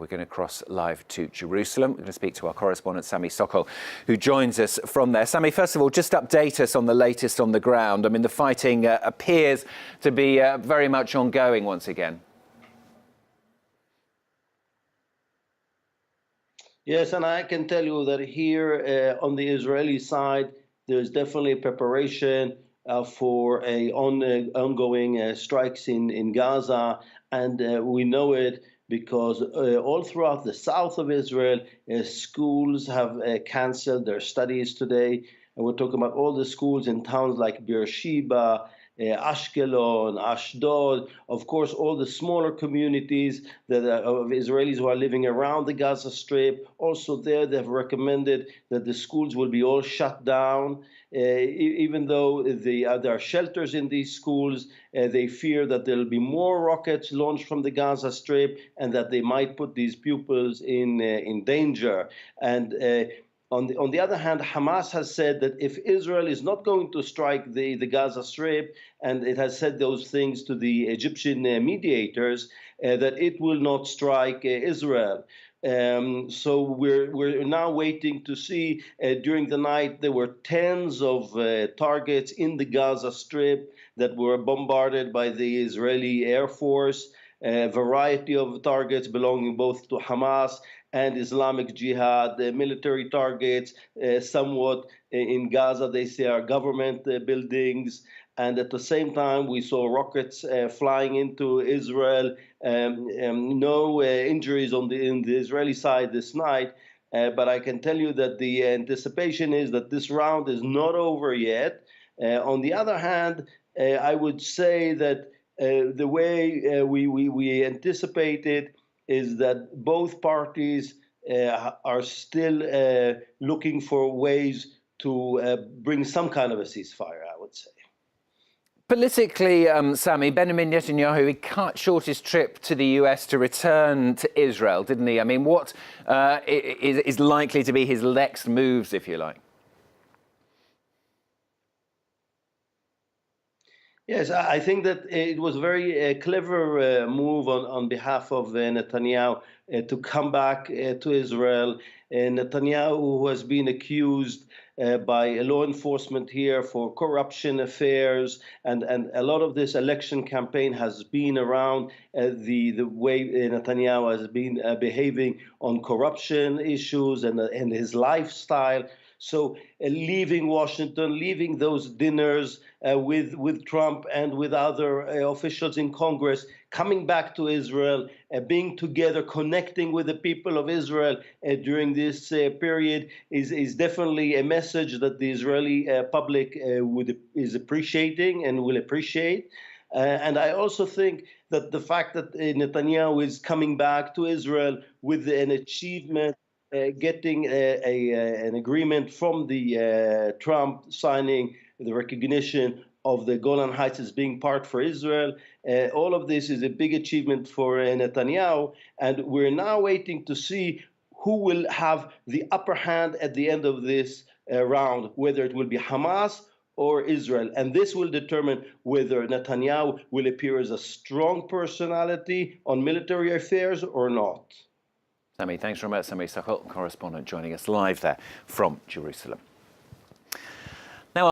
We're going to cross live to Jerusalem. We're going to speak to our correspondent, Sami Sokol, who joins us from there. Sami, first of all, just update us on the latest on the ground. I mean, the fighting appears to be very much ongoing once again. Yes, and I can tell you that here on the Israeli side, there's definitely preparation for ongoing strikes in Gaza, and we know it because all throughout the south of Israel, schools have canceled their studies today. And we're talking about all the schools in towns like Beersheba, Ashkelon, Ashdod, of course, all the smaller communities of Israelis who are living around the Gaza Strip. Also there, they've recommended that the schools will be all shut down. Even though there are shelters in these schools, they fear that there will be more rockets launched from the Gaza Strip and that they might put these pupils in danger. And on the other hand, Hamas has said that if Israel is not going to strike the Gaza Strip, and it has said those things to the Egyptian mediators, that it will not strike Israel. So we're now waiting to see. During the night, there were tens of targets in the Gaza Strip that were bombarded by the Israeli Air Force. A variety of targets belonging both to Hamas and Islamic Jihad, military targets, somewhat in Gaza, they say are government buildings. And at the same time, we saw rockets flying into Israel. No injuries in the Israeli side this night. But I can tell you that the anticipation is that this round is not over yet. On the other hand, I would say that the way we anticipated is that both parties are still looking for ways to bring some kind of a ceasefire, I would say. Politically, Sami, Benjamin Netanyahu, he cut short his trip to the US to return to Israel, didn't he? I mean, what is likely to be his next moves, if you like? Yes, I think that it was a very clever move on behalf of Netanyahu to come back to Israel. Netanyahu, who has been accused by law enforcement here for corruption affairs, and a lot of this election campaign has been around the way Netanyahu has been behaving on corruption issues and his lifestyle. So leaving Washington, leaving those dinners with Trump and with other officials in Congress, coming back to Israel, being together, connecting with the people of Israel during this period is definitely a message that the Israeli public is appreciating and will appreciate. And I also think that the fact that Netanyahu is coming back to Israel with an achievement, getting an agreement from the Trump signing the recognition of the Golan Heights as being part for Israel. All of this is a big achievement for Netanyahu, and we're now waiting to see who will have the upper hand at the end of this round, whether it will be Hamas or Israel. And this will determine whether Netanyahu will appear as a strong personality on military affairs or not. Sami, thanks very much. Sami Sokol, correspondent, joining us live there from Jerusalem.